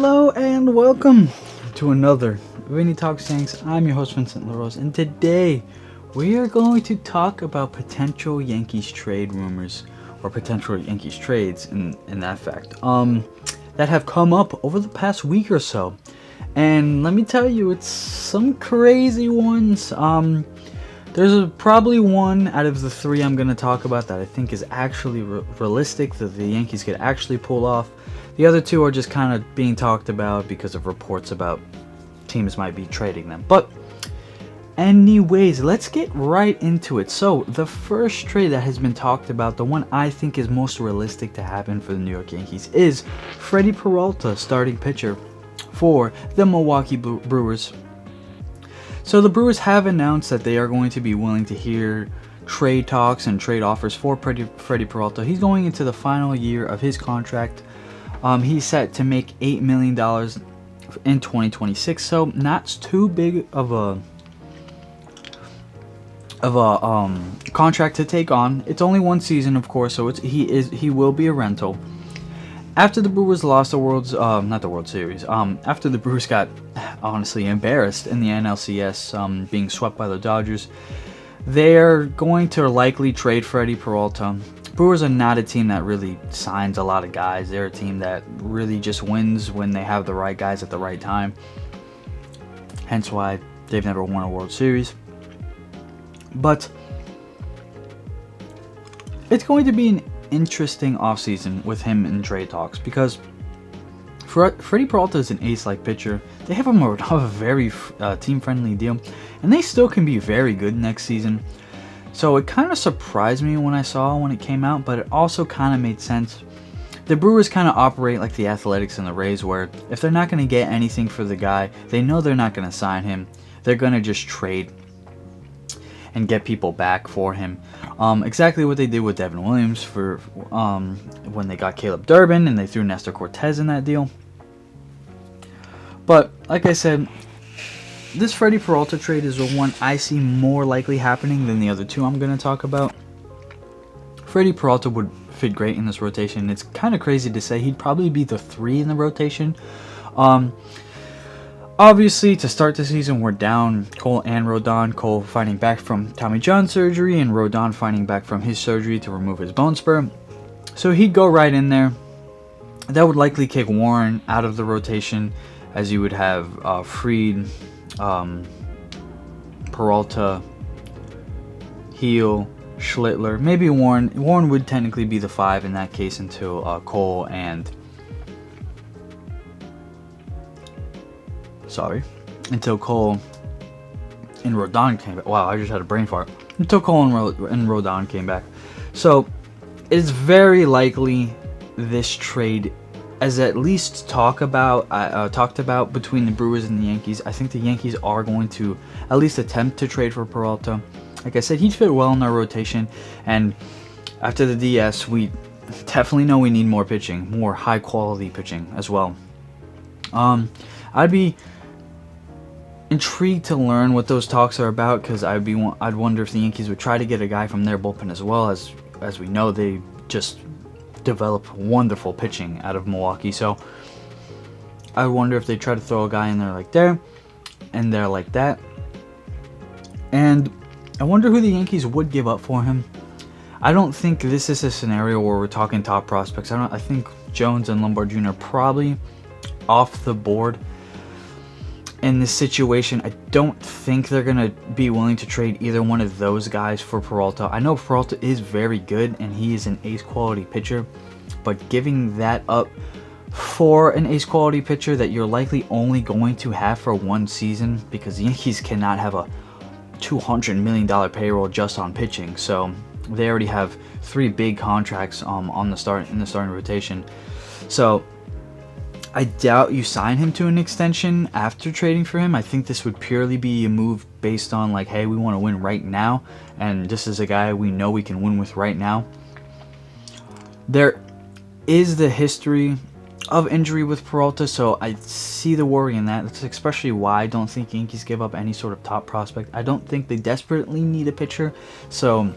Hello and welcome to another Vinny Talks Yanks. I'm your host Vincent LaRose, and today we are going to talk about potential Yankees trade rumors, or potential Yankees trades in that fact, that have come up over the past week or so. And let me tell you, it's some crazy ones. There's probably one out of the three I'm going to talk about that I think is actually realistic, that the Yankees could actually pull off. The other two are just kind of being talked about because of reports about teams might be trading them. But anyways, let's get right into it. So the first trade that has been talked about, the one I think is most realistic to happen for the New York Yankees, is Freddy Peralta, starting pitcher for the Milwaukee Brewers. So the Brewers have announced that they are going to be willing to hear trade talks and trade offers for Freddy Peralta. He's going into the final year of his contract. He's set to make $8 million in 2026, so not too big of a contract to take on. It's only one season, of course, so he will be a rental. After the Brewers lost not the World Series, after the Brewers got honestly embarrassed in the NLCS, being swept by the Dodgers, they're going to likely trade Freddy Peralta. Brewers are not a team that really signs a lot of guys. They're a team that really just wins when they have the right guys at the right time. Hence why they've never won a World Series. But it's going to be an interesting offseason with him in trade talks, because Freddy Peralta is an ace-like pitcher. They have him a very team-friendly deal, and they still can be very good next season. So it kind of surprised me when it came out, but it also kind of made sense. The Brewers kind of operate like the Athletics and the Rays, where if they're not going to get anything for the guy, they know they're not going to sign him. They're going to just trade and get people back for him. Exactly what they did with Devin Williams for when they got Caleb Durbin, and they threw Nestor Cortez in that deal. But like I said, this Freddy Peralta trade is the one I see more likely happening than the other two I'm going to talk about. Freddy Peralta would fit great in this rotation. It's kind of crazy to say he'd probably be the 3 in the rotation. Obviously, to start the season, we're down Cole and Rodon. Cole fighting back from Tommy John surgery, and Rodon fighting back from his surgery to remove his bone spur. So he'd go right in there. That would likely kick Warren out of the rotation, as you would have Fried, Peralta, Heel, Schlittler, maybe Warren. Warren would technically be the 5 in that case until Cole and Rodon came back. Wow, I just had a brain fart. Until Cole and Rodon came back. So it's very likely this trade is at least talked about between the Brewers and the Yankees. I think the Yankees are going to at least attempt to trade for Peralta. Like I said, he'd fit well in our rotation, and after the DS, we definitely know we need more pitching, more high-quality pitching as well. I'd be intrigued to learn what those talks are about, because I'd wonder if the Yankees would try to get a guy from their bullpen as well. As we know, they just develop wonderful pitching out of Milwaukee. So I wonder if they try to throw a guy in there like that. And I wonder who the Yankees would give up for him. I don't think this is a scenario where we're talking top prospects. I think Jones and Lombard Jr. are probably off the board in this situation. I don't think they're going to be willing to trade either one of those guys for Peralta. I know Peralta is very good, and he is an ace-quality pitcher, but giving that up for an ace-quality pitcher that you're likely only going to have for one season, because the Yankees cannot have a $200 million payroll just on pitching, so they already have 3 big contracts in the starting rotation. So I doubt you sign him to an extension after trading for him. I think this would purely be a move based on like, hey, we want to win right now, and this is a guy we know we can win with right now. There is the history of injury with Peralta, so I see the worry in that. That's especially why I don't think Yankees give up any sort of top prospect. I don't think they desperately need a pitcher, so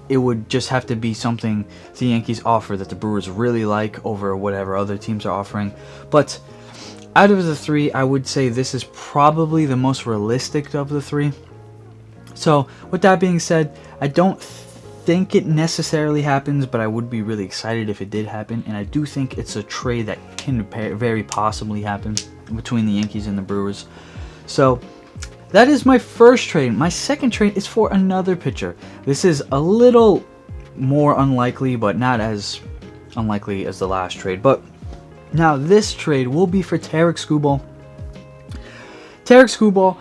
it would just have to be something the Yankees offer that the Brewers really like over whatever other teams are offering. But out of the three, I would say this is probably the most realistic of the three. So, with that being said, I don't think it necessarily happens, but I would be really excited if it did happen, and I do think it's a trade that can very possibly happen between the Yankees and the Brewers. So, that is my first trade. My second trade is for another pitcher. This is a little more unlikely, but not as unlikely as the last trade. But now this trade will be for Tarik Skubal. Tarik Skubal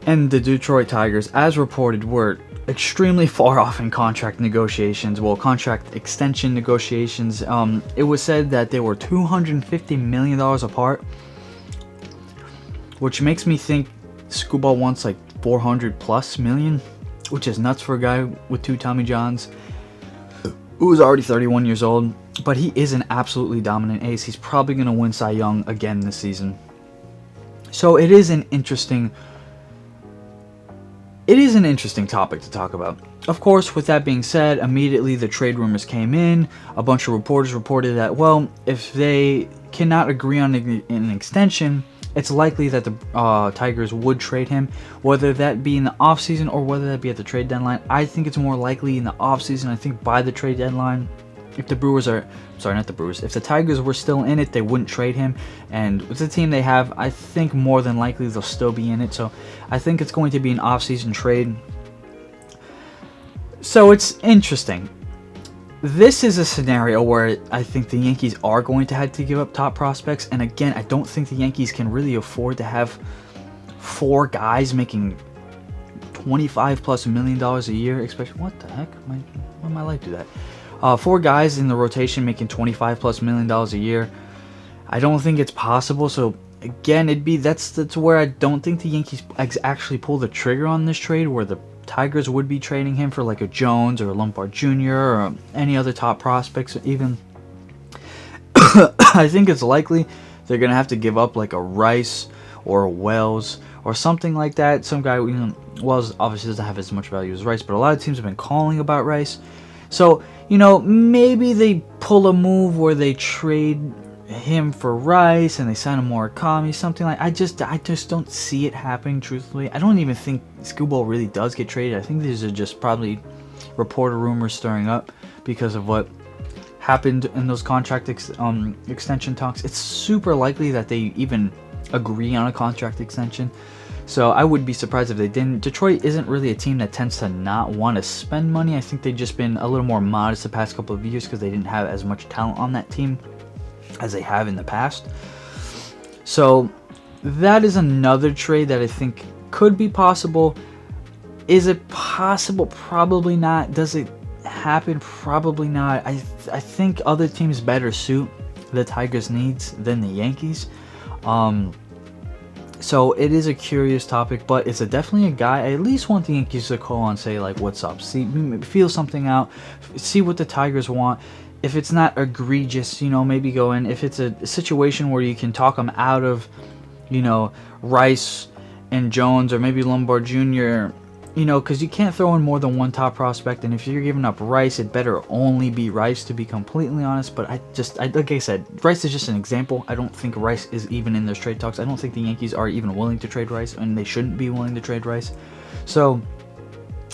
and the Detroit Tigers, as reported, were extremely far off in contract negotiations. Well, contract extension negotiations. It was said that they were $250 million apart, which makes me think Skubal wants like 400 plus million, which is nuts for a guy with 2 Tommy Johns, who is already 31 years old. But he is an absolutely dominant ace. He's probably going to win Cy Young again this season. So it is an interesting topic to talk about. Of course, with that being said, immediately the trade rumors came in. A bunch of reporters reported that, well, if they cannot agree on an extension, it's likely that the Tigers would trade him, whether that be in the offseason or whether that be at the trade deadline. I think it's more likely in the offseason. I think by the trade deadline, if the if the Tigers were still in it, they wouldn't trade him. And with the team they have, I think more than likely they'll still be in it. So I think it's going to be an off-season trade. So it's interesting. This is a scenario where I think the Yankees are going to have to give up top prospects. And again, I don't think the Yankees can really afford to have 4 guys making $25+ million a year. Especially, what the heck? Why my life do that? 4 guys in the rotation making $25+ million a year. I don't think it's possible. So again, that's where I don't think the Yankees actually pull the trigger on this trade, where the Tigers would be trading him for like a Jones or a Lombard Jr. or any other top prospects even. I think it's likely they're going to have to give up like a Rice or a Wells or something like that. Some guy, Wells obviously doesn't have as much value as Rice, but a lot of teams have been calling about Rice. So, maybe they pull a move where they trade him for Rice and they sign a Murakami, something like. I just don't see it happening, truthfully. I don't even think Skubal really does get traded. I think these are just probably reporter rumors stirring up because of what happened in those contract extension talks. It's super likely that they even agree on a contract extension. So I would be surprised if they didn't. Detroit isn't really a team that tends to not want to spend money. I think they've just been a little more modest the past couple of years because they didn't have as much talent on that team as they have in the past. So that is another trade that I think could be possible. Is it possible? Probably not. Does it happen? Probably not. I think other teams better suit the Tigers' needs than the Yankees. So it is a curious topic, but it's definitely a guy I at least want the Yankees to call and say, like, what's up? See, feel something out. See what the Tigers want. If it's not egregious, maybe go in. If it's a situation where you can talk them out of, Rice and Jones or maybe Lombard Jr., because you can't throw in more than one top prospect. And if you're giving up Rice, it better only be Rice, to be completely honest. But like I said, Rice is just an example. I don't think Rice is even in those trade talks. I don't think the Yankees are even willing to trade Rice, and they shouldn't be willing to trade Rice. So,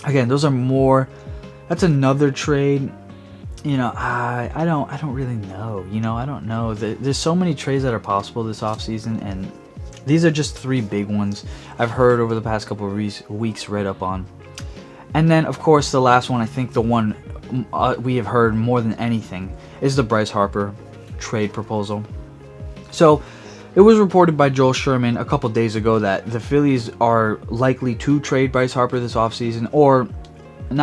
again, those are more. That's another trade. I don't really know. I don't know. There's so many trades that are possible this offseason, and these are just 3 big ones I've heard over the past couple of weeks, read up on. And then, of course, the last one, I think the one we have heard more than anything, is the Bryce Harper trade proposal. So, it was reported by Joel Sherman a couple days ago that the Phillies are likely to trade Bryce Harper this offseason, or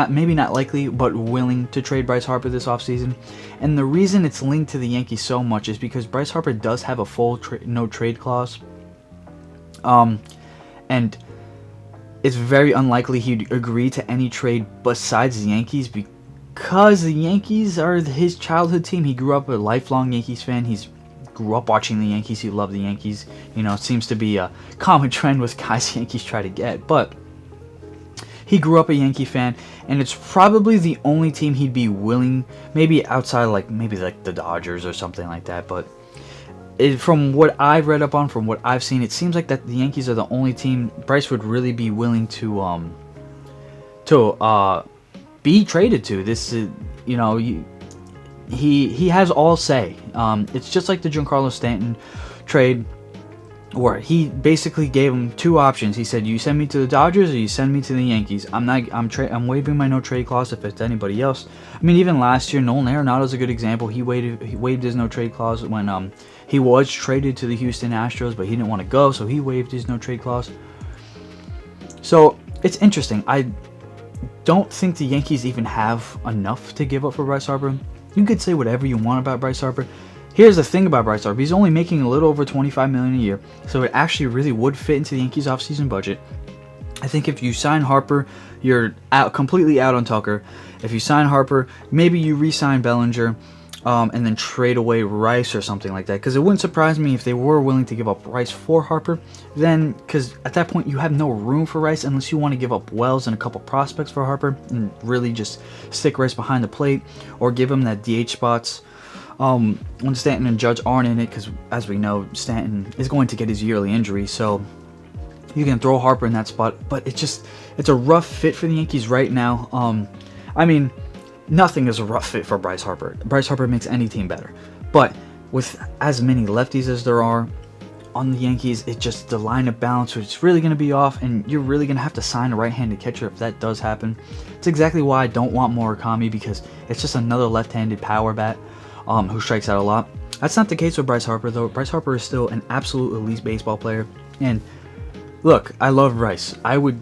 maybe not likely, but willing to trade Bryce Harper this offseason. And the reason it's linked to the Yankees so much is because Bryce Harper does have a full no trade clause. And it's very unlikely he'd agree to any trade besides the Yankees, because the Yankees are his childhood team. He grew up a lifelong Yankees fan. He grew up watching the Yankees. He loved the Yankees. It seems to be a common trend with guys Yankees try to get. But he grew up a Yankee fan, and it's probably the only team he'd be willing, maybe outside maybe the Dodgers or something like that, but from what I've read up on, from what I've seen, it seems like that the Yankees are the only team Bryce would really be willing to be traded to. This is, he has all say. It's just like the Giancarlo Stanton trade, where he basically gave him two options. He said, "You send me to the Dodgers, or you send me to the Yankees. I'm waiving my no trade clause if it's anybody else." I mean, even last year, Nolan Arenado's a good example. He waived his no trade clause when he was traded to the Houston Astros, but he didn't want to go, so he waived his no trade clause. So it's interesting. I don't think the Yankees even have enough to give up for Bryce Harper. You could say whatever you want about Bryce Harper. Here's the thing about Bryce Harper. He's only making a little over $25 million a year, so it actually really would fit into the Yankees' offseason budget. I think if you sign Harper, you're completely out on Tucker. If you sign Harper, maybe you re-sign Bellinger, and then trade away Rice or something like that. Because it wouldn't surprise me if they were willing to give up Rice for Harper. Then, because at that point you have no room for Rice unless you want to give up Wells and a couple prospects for Harper and really just stick Rice behind the plate or give him that DH spots. When Stanton and Judge aren't in it, because as we know, Stanton is going to get his yearly injury, so you can throw Harper in that spot. But it's a rough fit for the Yankees right now. I mean, nothing is a rough fit for Bryce Harper. Bryce Harper makes any team better. But with as many lefties as there are on the Yankees, it just the lineup balance, which is really going to be off, and you're really going to have to sign a right-handed catcher if that does happen. It's exactly why I don't want Murakami, because it's just another left-handed power bat who strikes out a lot. That's not the case with Bryce Harper, though. Bryce Harper is still an absolute elite baseball player. And look, I love Rice. I would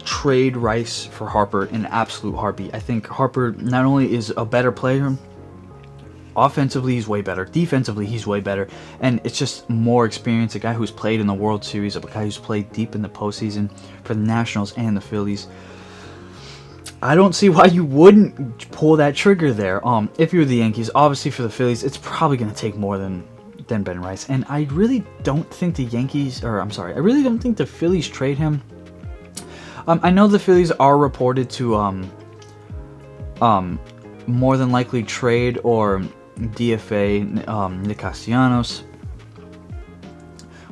trade Rice for Harper in an absolute heartbeat. I think Harper not only is a better player, offensively he's way better, defensively he's way better, and it's just more experience. A guy who's played in the World Series, a guy who's played deep in the postseason for the Nationals and the Phillies. I don't see why you wouldn't pull that trigger there. If you're the Yankees, obviously for the Phillies, it's probably going to take more than Ben Rice, and I really don't think the Phillies trade him. I know the Phillies are reported to more than likely trade or DFA Nick Castellanos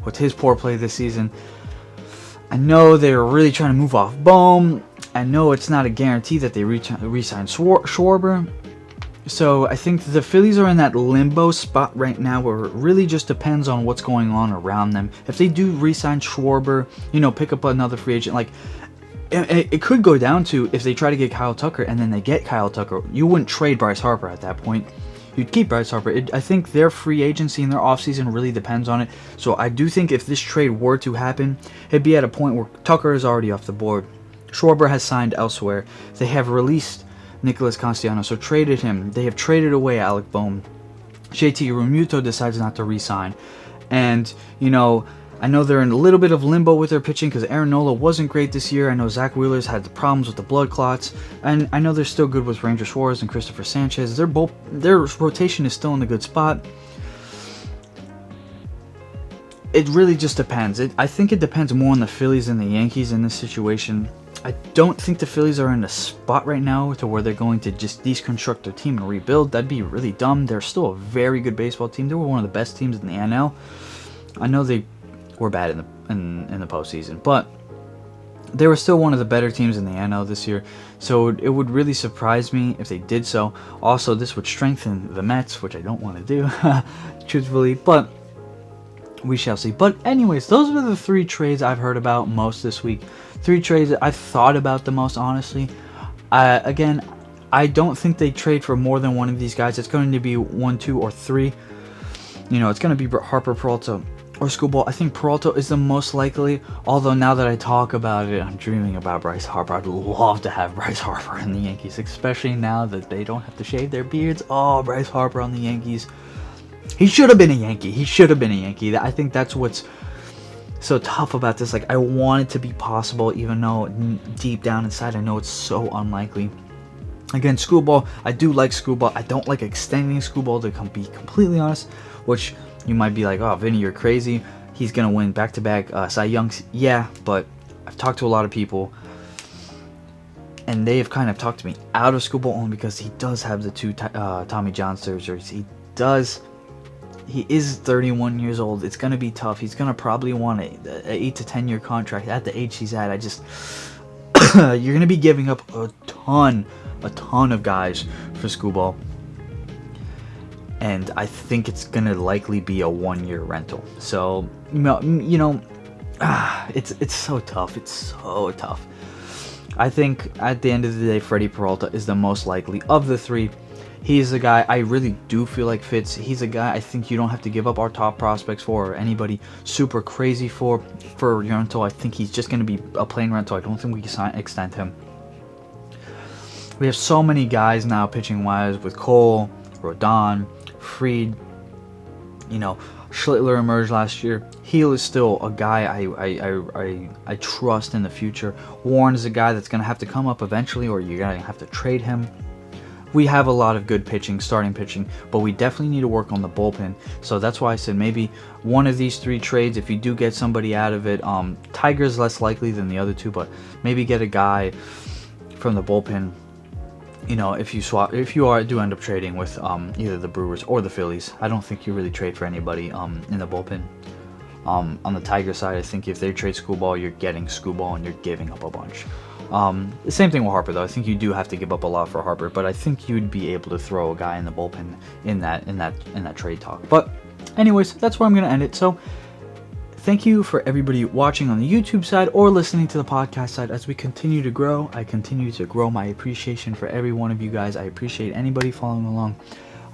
with his poor play this season. I know they're really trying to move off Bohm. I know it's not a guarantee that they re-sign Schwarber. So I think the Phillies are in that limbo spot right now where it really just depends on what's going on around them. If they do re-sign Schwarber, pick up another free agent, like it could go down to if they try to get Kyle Tucker and then they get Kyle Tucker, you wouldn't trade Bryce Harper at that point. You'd keep Bryce Harper. I think their free agency and their offseason really depends on it. So I do think if this trade were to happen, it'd be at a point where Tucker is already off the board. Schwarber has signed elsewhere. They have released Nicholas Castellanos, so traded him. They have traded away Alec Bohm. JT Realmuto decides not to re-sign. And, I know they're in a little bit of limbo with their pitching because Aaron Nola wasn't great this year. I know Zach Wheeler's had the problems with the blood clots. And I know they're still good with Ranger Suarez and Christopher Sanchez. Their rotation is still in a good spot. It really just depends. I think it depends more on the Phillies than the Yankees in this situation. I don't think the Phillies are in a spot right now to where they're going to just deconstruct their team and rebuild. That'd be really dumb. They're still a very good baseball team. They were one of the best teams in the NL. I know they were bad in the postseason, but they were still one of the better teams in the NL this year. So it would really surprise me if they did so. Also, this would strengthen the Mets, which I don't want to do, truthfully, but we shall see. But anyways, those were the three trades I've heard about most this week. Three trades that I've thought about the most, honestly. Again, I don't think they trade for more than one of these guys. It's going to be 1, 2, or 3. It's going to be Harper, Peralta, or Skubal. I think Peralta is the most likely. Although now that I talk about it, I'm dreaming about Bryce Harper. I'd love to have Bryce Harper in the Yankees, especially now that they don't have to shave their beards. Oh, Bryce Harper on the Yankees. He should have been a Yankee. I think that's what's so tough about this. Like, I want it to be possible, even though deep down inside I know it's so unlikely. Again, Skubal, I do like Skubal. I don't like extending Skubal, to be completely honest, which you might be like, oh, Vinny, you're crazy. He's going to win back-to-back Cy Youngs. Yeah, but I've talked to a lot of people, and they have kind of talked me out of Skubal only because he does have the 2 Tommy John surgeries. He does He is 31 years old. It's going to be tough. He's going to probably want an 8 to 10 year contract at the age he's at. You're going to be giving up a ton of guys for Skubal. And I think it's going to likely be a 1 year rental. So, it's so tough. It's so tough. I think at the end of the day, Freddy Peralta is the most likely of the three. He's a guy I really do feel like fits. He's a guy I think you don't have to give up our top prospects for, or anybody super crazy for your rental. I think he's just going to be a plain rental. I don't think we can extend him. We have so many guys now pitching-wise with Cole, Rodon, Fried. Schlittler emerged last year. Heel is still a guy I trust in the future. Warren is a guy that's going to have to come up eventually, or you're going to have to trade him. We have a lot of good pitching, starting pitching, but we definitely need to work on the bullpen. So that's why I said maybe one of these three trades, if you do get somebody out of it, Tiger's less likely than the other two, but maybe get a guy from the bullpen. If you do end up trading with either the Brewers or the Phillies, I don't think you really trade for anybody in the bullpen. On the Tiger side, I think if they trade Skubal, you're getting Skubal and you're giving up a bunch. The same thing with Harper, though. I think you do have to give up a lot for Harper, but I think you'd be able to throw a guy in the bullpen in that trade talk. But anyways, that's where I'm going to end it. So thank you for everybody watching on the YouTube side or listening to the podcast side. As we continue to grow, I continue to grow my appreciation for every one of you guys. I appreciate anybody following along.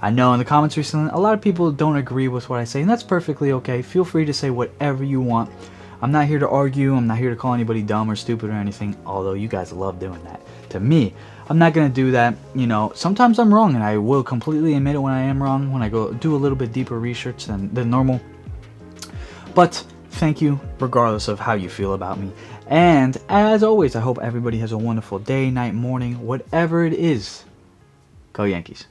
I know in the comments recently, a lot of people don't agree with what I say, and that's perfectly okay. Feel free to say whatever you want. I'm not here to argue. I'm not here to call anybody dumb or stupid or anything, although you guys love doing that. To me, I'm not going to do that. Sometimes I'm wrong, and I will completely admit it when I am wrong, when I go do a little bit deeper research than normal. But thank you, regardless of how you feel about me. And as always, I hope everybody has a wonderful day, night, morning, whatever it is. Go Yankees.